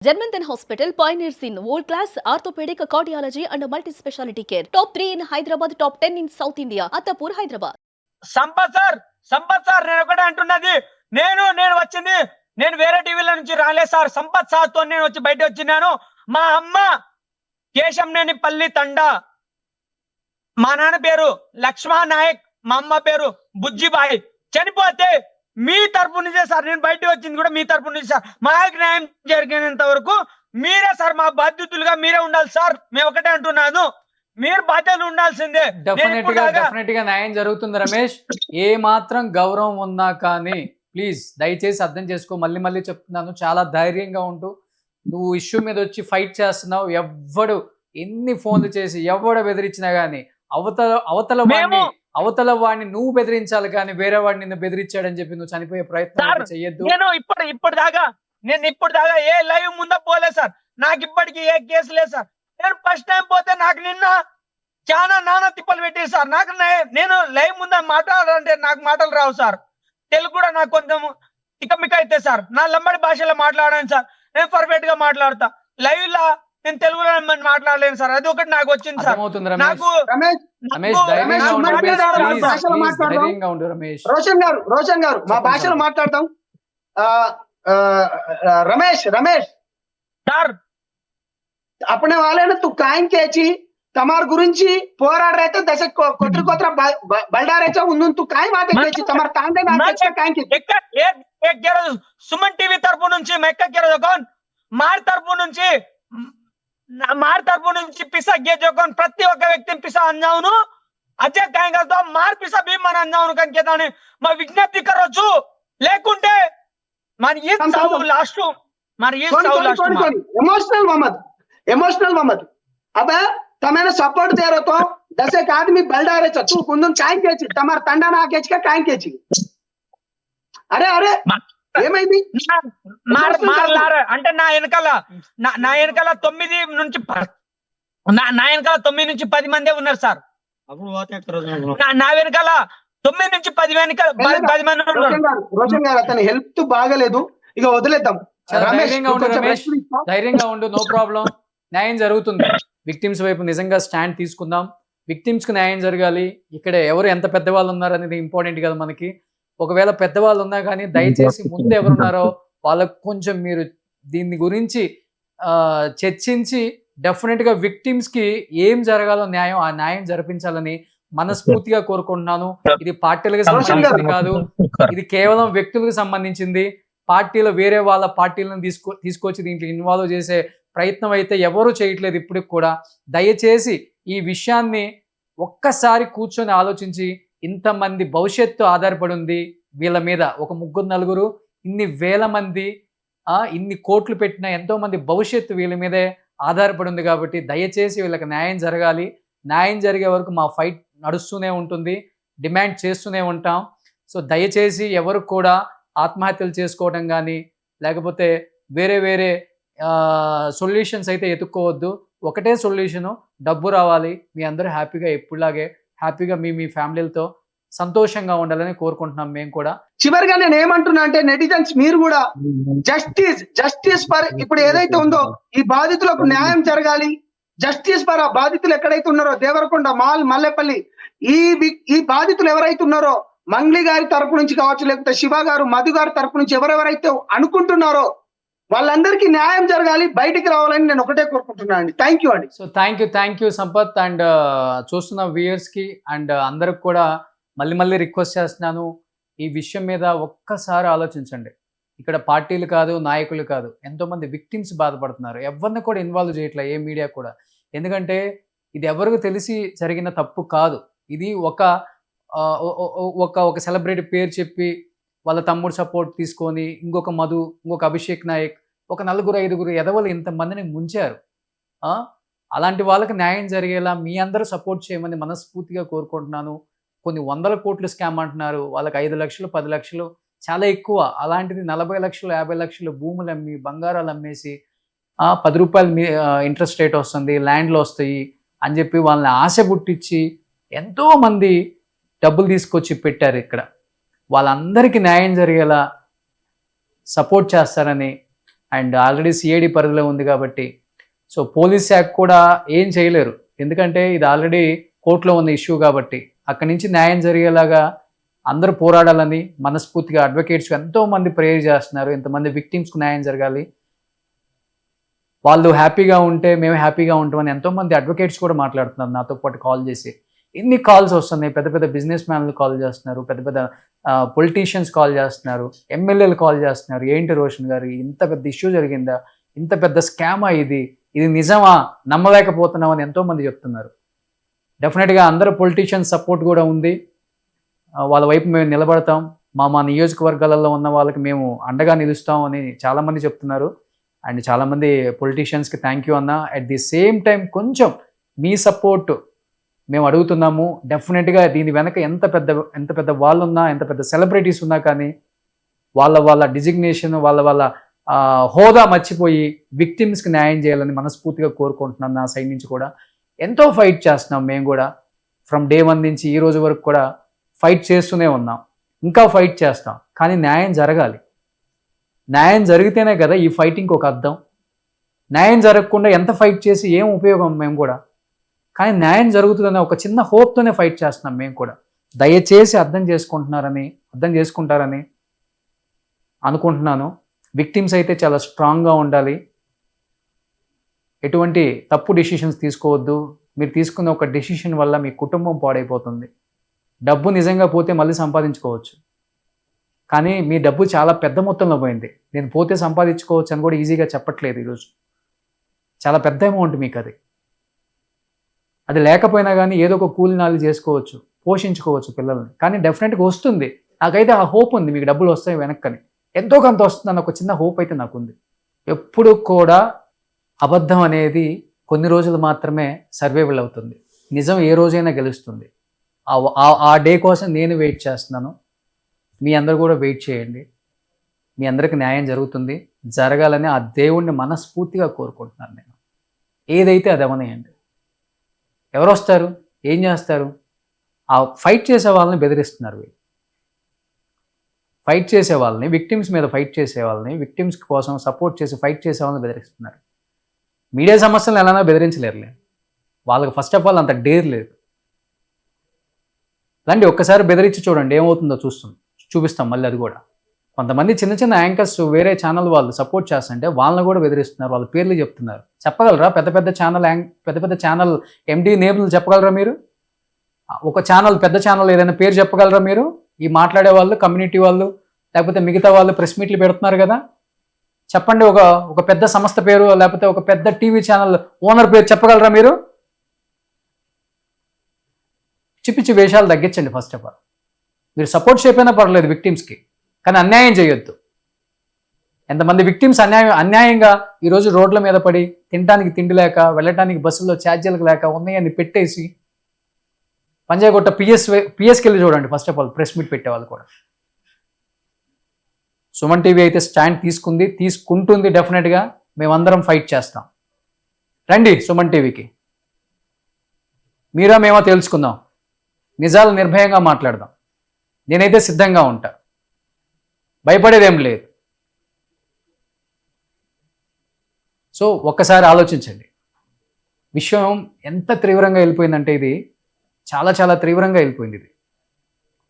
Germanton Hospital pioneers in world-class orthopedic cardiology and multi-specialty care. Top 3 in Hyderabad, top 10 in South India. Attapur, Hyderabad. Sampath sir నేను ఒకటే అంటున్నది. నేను వచ్చింది నేను వేరే టీవీల నుంచి రాలేదు సార్. సంపత్ సార్ తో నేను వచ్చి బయట వచ్చినాను. మా అమ్మ కేశంనేనిపల్లి తండా, మా నాన్న పేరు లక్ష్మణ నాయక్, మా అమ్మ పేరు బుజ్జిబాయి. చనిపోతే మీ తరపు నుంచే సార్ నేను బయటకు వచ్చింది కూడా మీ తరపు నుంచి సార్. మాకు న్యాయం జరిగినంత వరకు మీరే సార్ మా బాధ్యతలుగా మీరే ఉండాలి సార్. మేము ఒకటే అంటున్నాను, మీరు బాధ్యతలు ఉండాల్సిందే. డెఫినెట్ గా న్యాయం జరుగుతుంది రమేష్. ఏ మాత్రం గౌరవం ఉన్నా కానీ ప్లీజ్ దయచేసి అర్థం చేసుకో. మళ్ళీ చెప్తున్నాను, చాలా ధైర్యంగా ఉంటూ నువ్వు ఇష్యూ మీద వచ్చి ఫైట్ చేస్తున్నావు. ఎవ్వడు ఎన్ని ఫోన్లు చేసి ఎవడ బెదిరించినా గానీ అవతల వాడిని నువ్వు బెదిరించాలి కానీ వేరే వాడిని నిన్ను బెదిరించాడని చెప్పి నువ్వు చనిపోయే ప్రయత్నం చెయ్యొద్దు. నేను ఇప్పుడు దాకా ఏ లైవ్ ముందా పోలే సార్. నాకు ఇప్పటికీ ఏ కేసు లేదు సార్. నేను ఫస్ట్ టైం పోతే నాకు నిన్న చాలా నానా తిప్పలు పెట్టేది సార్. నేను లైవ్ ముందా మాట్లాడాలంటే నాకు మాటలు రావు సార్. తెలుగు కూడా నాకు కొంచెం ఇకమిక అయితే సార్. నా లంబడి భాషలో మాట్లాడాను సార్. నేను పర్ఫెక్ట్ గా మాట్లాడతా. లైవ్ లా నేను తెలుగులో మాట్లాడలేను సార్. అది ఒకటి నాకు వచ్చింది సార్. నాకు రోషన్ గారు మా భాషలో మాట్లాడతాం. रमेश సార్ अपने वाले ने तू कायम केची तमार गुరించి పోరాడరైతే దశ కొత్ర బల్డారేచా ఉందున్ తు కాయ్ మాటే కేచి తమార్ తాండే నాకే కాయ్ కేచి एक गेरो సుమన్ టీవీ తరపు నుంచి మెక్క गेरो జోకన్ మార్ తరపు నుంచి పిసా గే జోకన్ ప్రతి ఒక్క వ్యక్తిని పిసా అంజావును అజే కాయ్ గల్తో మార్ పిసా భీ మన అంజావును కన్ కేతాని మా విజ్ఞప్తి కరోచు. లేకుంటే మన ఈ సావు లాస్ట్ इमोशनल मोहम्मद अब तमेने सपोर्ट दे रहे तो 10 एक आदमी बलडारे तू कुंदन काय केची तमार తండా నా కేచి का काय केची अरे ఏమైంది అంటే నా వెనకాల 9 నుంచి 10 మంది ఉన్నారు సార్. నా వెనకాల 9 నుంచి 10 మంది ఉన్నారు. రోషన్ గారు అతని హెల్త్ బాగలేదు, ఇక వదిలేద్దాం. ధైర్యంగా ఉండు, నో ప్రాబ్లం. న్యాయం జరుగుతుంది. విక్టిమ్స్ వైపు నిజంగా స్టాండ్ తీసుకుందాం. విక్టిమ్స్ కి న్యాయం జరగాలి. ఇక్కడ ఎవరు ఎంత పెద్దవాళ్ళు ఉన్నారు అనేది ఇంపార్టెంట్ కదా మనకి. ఒకవేళ పెద్దవాళ్ళు ఉన్నా కానీ దయచేసి ముందు ఎవరున్నారో వాళ్ళకు కొంచెం మీరు దీని గురించి చర్చించి డెఫినెట్ గా విక్టిమ్స్ కి ఏం జరగాలో ఆ న్యాయం జరిపించాలని మనస్ఫూర్తిగా కోరుకుంటున్నాను. ఇది పార్టీలకు సంబంధించింది కాదు, ఇది కేవలం వ్యక్తులకు సంబంధించింది. పార్టీలో వేరే వాళ్ళ పార్టీలను తీసుకొచ్చి దీంట్లో ఇన్వాల్వ్ చేసే ప్రయత్నం అయితే ఎవరు చేయట్లేదు ఇప్పటికి కూడా. దయచేసి ఈ విషయాన్ని ఒక్కసారి కూర్చొని ఆలోచించి, ఇంతమంది భవిష్యత్తు ఆధారపడి ఉంది వీళ్ళ మీద, ఒక 3-4 ఇన్ని వేల మంది ఇన్ని కోట్లు పెట్టిన ఎంతో మంది భవిష్యత్తు వీళ్ళ మీదే ఆధారపడి ఉంది. కాబట్టి దయచేసి వీళ్ళకి న్యాయం జరగాలి. న్యాయం జరిగే వరకు మా ఫైట్ నడుస్తూనే ఉంటుంది, డిమాండ్ చేస్తూనే ఉంటాం. సో దయచేసి ఎవరు కూడా ఆత్మహత్యలు చేసుకోవడం కానీ లేకపోతే వేరే సొల్యూషన్స్ అయితే ఎత్తుక్కోవద్దు. ఒకటే సొల్యూషను, డబ్బు రావాలి. మీ అందరూ హ్యాపీగా ఎప్పుడులాగే హ్యాపీగా మీ ఫ్యామిలీలతో సంతోషంగా ఉండాలని కోరుకుంటున్నాం మేము కూడా. చివరిగా నేను ఏమంటున్నా అంటే నెటిజన్స్ మీరు కూడా జస్టిస్ ఫర్ ఇప్పుడు ఏదైతే ఉందో ఈ బాధితులకు న్యాయం జరగాలి. జస్టిస్ ఫర్ ఆ బాధితులు ఎక్కడైతే ఉన్నారో దేవరకొండ, మల్లెపల్లి ఈ బాధితులు ఎవరైతే ఉన్నారో మంగ్లీ గారి తరపు నుంచి కావచ్చు, లేకపోతే శివ గారు, మధు గారి తరపు నుంచి ఎవరెవరైతే అనుకుంటున్నారో వాళ్ళందరికీ న్యాయం జరగాలి, బయటికి రావాలని నేను ఒకటే కోరుకుంటున్నాను అండి. థ్యాంక్ యూ అండి. So thank you Sampath. And చూస్తున్న వ్యూయర్స్ కి అండ్ అందరికి కూడా మళ్ళీ రిక్వెస్ట్ చేస్తున్నాను, ఈ విషయం మీద ఒక్కసారి ఆలోచించండి. ఇక్కడ పార్టీలు కాదు, నాయకులు కాదు, ఎంతోమంది విక్టిమ్స్ బాధపడుతున్నారు. ఎవరిని కూడా ఇన్వాల్వ్ చేయట్లే ఏ మీడియా కూడా. ఎందుకంటే ఇది ఎవరికి తెలిసి జరిగిన తప్పు కాదు. ఇది ఒక సెలబ్రిటీ పేరు చెప్పి వాళ్ళ తమ్ముడు సపోర్ట్ తీసుకొని ఇంకొక మధు, ఇంకొక అభిషేక్ నాయక్, ఒక 4-5 ఎదవలు ఇంతమందిని ముంచారు. అలాంటి వాళ్ళకి న్యాయం జరిగేలా మీ అందరూ సపోర్ట్ చేయమని మనస్ఫూర్తిగా కోరుకుంటున్నాను. కొన్ని 100 కోట్లు స్కామ్ అంటున్నారు, వాళ్ళకి 5 లక్షలు 10 లక్షలు చాలా ఎక్కువ. అలాంటిది 40 లక్షలు 50 లక్షలు భూములు అమ్మి బంగారాలు అమ్మేసి 10 రూపాయలు ఇంట్రెస్ట్ రేట్ వస్తుంది, ల్యాండ్లు వస్తాయి అని చెప్పి వాళ్ళని ఆశ పుట్టించి ఎంతోమంది డబ్బులు తీసుకొచ్చి పెట్టారు. ఇక్కడ వాళ్ళందరికీ న్యాయం జరిగేలా సపోర్ట్ చేస్తారని అండ్ ఆల్రెడీ సిఐడి పరిధిలో ఉంది కాబట్టి సో పోలీస్ శాఖ కూడా ఏం చేయలేరు, ఎందుకంటే ఇది ఆల్రెడీ కోర్టులో ఉన్న ఇష్యూ కాబట్టి. అక్కడి నుంచి న్యాయం జరిగేలాగా అందరూ పోరాడాలని మనస్ఫూర్తిగా అడ్వకేట్స్ ఎంతోమంది ప్రేయర్ చేస్తున్నారు. ఎంతమంది విక్టిమ్స్కు న్యాయం జరగాలి, వాళ్ళు హ్యాపీగా ఉంటే మేము హ్యాపీగా ఉంటామని ఎంతోమంది అడ్వకేట్స్ కూడా మాట్లాడుతున్నారు నాతో పాటు కాల్ చేసి. ఎన్ని కాల్స్ వస్తున్నాయి, పెద్ద పెద్ద బిజినెస్ మ్యాన్లు కాల్ చేస్తున్నారు, పెద్ద పెద్ద పొలిటీషియన్స్ కాల్ చేస్తున్నారు, ఎమ్మెల్యేలు కాల్ చేస్తున్నారు. ఏంటి రోషన్ గారు, ఇంత పెద్ద ఇష్యూ జరిగిందా, ఇంత పెద్ద స్కామా, ఇది నిజమా, నమ్మలేకపోతున్నామని ఎంతోమంది చెప్తున్నారు. డెఫినెట్గా అందరూ పొలిటీషియన్స్ సపోర్ట్ కూడా ఉంది, వాళ్ళ వైపు మేము నిలబడతాం, మా నియోజకవర్గాలలో ఉన్న వాళ్ళకి మేము అండగా నిలుస్తాం అని చాలామంది చెప్తున్నారు. అండ్ చాలామంది పొలిటీషియన్స్కి థ్యాంక్ యూ అన్న. అట్ ది సేమ్ టైం కొంచెం మీ సపోర్ట్ మేము అడుగుతున్నాము. డెఫినెట్గా దీని వెనక ఎంత పెద్ద వాళ్ళు ఉన్నా, ఎంత పెద్ద సెలబ్రిటీస్ ఉన్నా కానీ వాళ్ళ డిజిగ్నేషన్, వాళ్ళ హోదా మర్చిపోయి విక్టిమ్స్కి న్యాయం చేయాలని మనస్ఫూర్తిగా కోరుకుంటున్నాను. నా సైడ్ నుంచి కూడా ఎంతో ఫైట్ చేస్తున్నాం మేము కూడా, ఫ్రమ్ డే 1 నుంచి ఈ రోజు వరకు కూడా ఫైట్ చేస్తూనే ఉన్నాం, ఇంకా ఫైట్ చేస్తాం. కానీ న్యాయం జరగాలి. న్యాయం జరిగితేనే కదా ఈ ఫైటింగ్కి ఒక అర్థం. న్యాయం జరగకుండా ఎంత ఫైట్ చేసి ఏం ఉపయోగం మేము కూడా. కానీ న్యాయం జరుగుతుందనే ఒక చిన్న హోప్తోనే ఫైట్ చేస్తున్నాం మేము కూడా. దయచేసి అర్థం చేసుకుంటారని అనుకుంటున్నాను. విక్టిమ్స్ అయితే చాలా స్ట్రాంగ్గా ఉండాలి, ఎటువంటి తప్పు డెసిషన్స్ తీసుకోవద్దు. మీరు తీసుకున్న ఒక డెసిషన్ వల్ల మీ కుటుంబం పాడైపోతుంది. డబ్బు నిజంగా పోతే మళ్ళీ సంపాదించుకోవచ్చు, కానీ మీ డబ్బు చాలా పెద్ద మొత్తంలో పోయింది. నేను పోతే సంపాదించుకోవచ్చు అని కూడా ఈజీగా చెప్పట్లేదు ఈరోజు. చాలా పెద్ద అమౌంట్ మీకు అది లేకపోయినా కానీ ఏదో ఒక కూలి నాలి చేసుకోవచ్చు, పోషించుకోవచ్చు పిల్లల్ని. కానీ డెఫినెట్గా వస్తుంది. నాకైతే ఆ హోప్ ఉంది, మీకు డబ్బులు వస్తాయి వెనక్కని, ఎంతో కొంత వస్తుందని ఒక చిన్న హోప్ అయితే నాకుంది. ఎప్పుడు కూడా అబద్ధం అనేది కొన్ని రోజులు మాత్రమే సర్వైవల్ అవుతుంది, నిజం ఏ రోజైనా గెలుస్తుంది. ఆ డే కోసం నేను వెయిట్ చేస్తున్నాను. మీ అందరూ కూడా వెయిట్ చేయండి. మీ అందరికి న్యాయం జరగాలని ఆ దేవుణ్ణి మనస్ఫూర్తిగా కోరుకుంటున్నాను నేను. ఏదైతే అది అవనేయండి. ఎవరు వస్తారు, ఏం చేస్తారు? ఆ ఫైట్ చేసే వాళ్ళని బెదిరిస్తున్నారు వీళ్ళు. ఫైట్ చేసే వాళ్ళని, విక్టిమ్స్ మీద ఫైట్ చేసే వాళ్ళని, విక్టిమ్స్ కోసం సపోర్ట్ చేసి ఫైట్ చేసే వాళ్ళని బెదిరిస్తున్నారు. మీడియా సమస్యలను ఎలానో బెదిరించలేరులే, వాళ్ళకి ఫస్ట్ ఆఫ్ ఆల్ అంత డేర్ లేదు. రండి ఒక్కసారి బెదిరించి చూడండి, ఏమవుతుందో చూపిస్తాం మళ్ళీ. అది కూడా కొంతమంది చిన్న యాంకర్స్ వేరే ఛానల్ వాళ్ళు సపోర్ట్ చేస్తుంటే వాళ్ళని కూడా బెదిరిస్తున్నారు, వాళ్ళ పేర్లు చెప్తున్నారు. చెప్పగలరా? పెద్ద ఛానల్ ఎండి నేమ్లు చెప్పగలరా మీరు? ఒక ఛానల్, పెద్ద ఛానల్ ఏదైనా పేరు చెప్పగలరా మీరు? ఈ మాట్లాడే వాళ్ళు, కమ్యూనిటీ వాళ్ళు, లేకపోతే మిగతా వాళ్ళు ప్రెస్ మీట్లు పెడుతున్నారు కదా, చెప్పండి. ఒక పెద్ద సంస్థ పేరు, లేకపోతే ఒక పెద్ద టీవీ ఛానల్ ఓనర్ పేరు చెప్పగలరా మీరు? పిచ్చి వేషాలు తగ్గించండి. ఫస్ట్ ఆఫ్ ఆల్ మీరు సపోర్ట్ చేయకపోయినా పర్లేదు విక్టిమ్స్కి, కానీ అన్యాయం చేయొద్దు. ఎంతమంది విక్టిమ్స్ అన్యాయంగా ఈరోజు రోడ్ల మీద పడి తినడానికి తిండి లేక, వెళ్ళటానికి బస్సుల్లో ఛార్జీలకు లేక ఉన్నాయని పెట్టేసి పంజాగొట్ట పిఎస్కి వెళ్ళి చూడండి. First of all press meet పెట్టేవాళ్ళు కూడా. సుమన్ టీవీ అయితే స్టాండ్ తీసుకుంటుంది. డెఫినెట్గా మేమందరం ఫైట్ చేస్తాం. రండి సుమన్ టీవీకి, మీరా మేమో తెలుసుకుందాం, నిజాలు నిర్భయంగా మాట్లాడదాం. నేనైతే సిద్ధంగా ఉంటా, భయపడేదేం లేదు. సో ఒక్కసారి ఆలోచించండి, విషయం ఎంత తీవ్రంగా వెళ్ళిపోయిందంటే ఇది చాలా తీవ్రంగా వెళ్ళిపోయింది. ఇది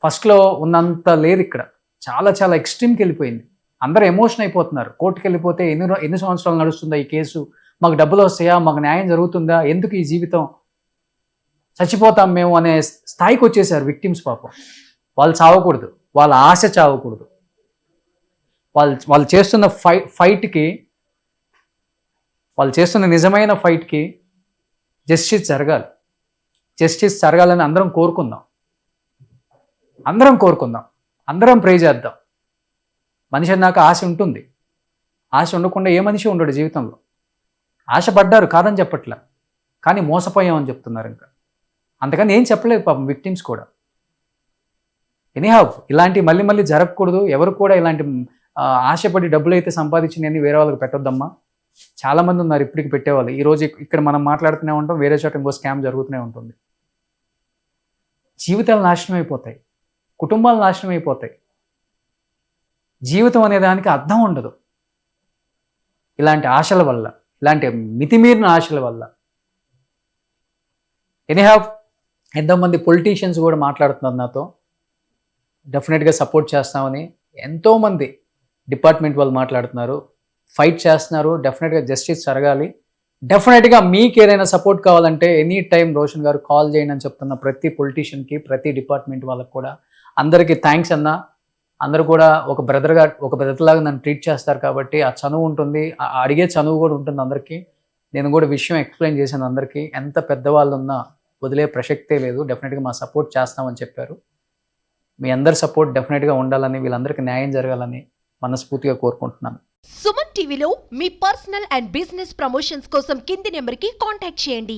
ఫస్ట్లో ఉన్నంత లేదు, ఇక్కడ చాలా ఎక్స్ట్రీమ్కి వెళ్ళిపోయింది. అందరూ ఎమోషన్ అయిపోతున్నారు. కోర్టుకి వెళ్ళిపోతే ఎన్ని సంవత్సరాలు నడుస్తుందా ఈ కేసు, మాకు డబ్బులు వస్తాయా, మాకు న్యాయం జరుగుతుందా, ఎందుకు ఈ జీవితం, చచ్చిపోతాం మేము అనే స్థాయికి వచ్చేసారు విక్టిమ్స్. పాపం వాళ్ళు చావకూడదు, వాళ్ళ ఆశ చావకూడదు. వాళ్ళు చేస్తున్న ఫైట్కి, వాళ్ళు చేస్తున్న నిజమైన ఫైట్కి జస్టిస్ జరగాలని అందరం కోరుకుందాం, అందరం ప్రే చేద్దాం. మనిషి అన్నాక ఆశ ఉంటుంది, ఆశ ఉండకుండా ఏ మనిషి ఉండడు జీవితంలో. ఆశపడ్డారు కాదని చెప్పట్లా, కానీ మోసపోయామని చెప్తున్నారు. ఇంకా అంతకని ఏం చెప్పలేదు పాపం విక్టిమ్స్ కూడా. ఎనీహౌ ఇలాంటి మళ్ళీ జరగకూడదు. ఎవరు కూడా ఇలాంటి ఆశపడి డబ్బులు అయితే సంపాదించినవి వేరే వాళ్ళకి పెట్టొద్దమ్మా. చాలామంది ఉన్నారు ఇప్పటికి పెట్టేవాళ్ళు. ఈరోజు ఇక్కడ మనం మాట్లాడుతూనే ఉంటాం, వేరే చోట ఇంకో స్కామ్ జరుగుతూనే ఉంటుంది. జీవితాలు నాశనం అయిపోతాయి, కుటుంబాలు నాశనం అయిపోతాయి. జీవితం అనే దానికి అర్థం ఉండదు. ఇలాంటి ఆశల వల్ల, ఇలాంటి మితిమీరిన ఆశల వల్ల. ఎనీహావ్ ఎంతోమంది పొలిటీషియన్స్ కూడా మాట్లాడుతున్నారు నాతో, డెఫినెట్గా సపోర్ట్ చేస్తామని. ఎంతోమంది డిపార్ట్మెంట్ వాళ్ళు మాట్లాడుతున్నారు, ఫైట్ చేస్తున్నారు. డెఫినెట్గా జస్టిస్ జరగాలి. డెఫినెట్గా మీకు ఏదైనా సపోర్ట్ కావాలంటే ఎనీ టైం రోషన్ గారు కాల్ చేయండి అని చెప్తున్న ప్రతి పొలిటీషియన్కి, ప్రతి డిపార్ట్మెంట్ వాళ్ళకి కూడా అందరికీ థ్యాంక్స్ అన్న. అందరూ కూడా ఒక బ్రదర్ లాగా నన్ను ట్రీట్ చేస్తారు కాబట్టి ఆ చనువు ఉంటుంది, అడిగే చనువు కూడా ఉంటుంది అందరికీ. నేను కూడా విషయం ఎక్స్ప్లెయిన్ చేశాను అందరికీ. ఎంత పెద్దవాళ్ళు ఉన్నా వదిలే ప్రసక్తే లేదు, డెఫినెట్గా మా సపోర్ట్ చేస్తామని చెప్పారు. మీ అందరి సపోర్ట్ డెఫినెట్గా ఉండాలని, వీళ్ళందరికీ న్యాయం జరగాలని మనస్ఫూర్తిగా కోరుకుంటున్నాను. సుమన్ టీవీలో మీ పర్సనల్ అండ్ బిజినెస్ ప్రమోషన్స్ కోసం కింది నెంబర్కి కాంటాక్ట్ చేయండి.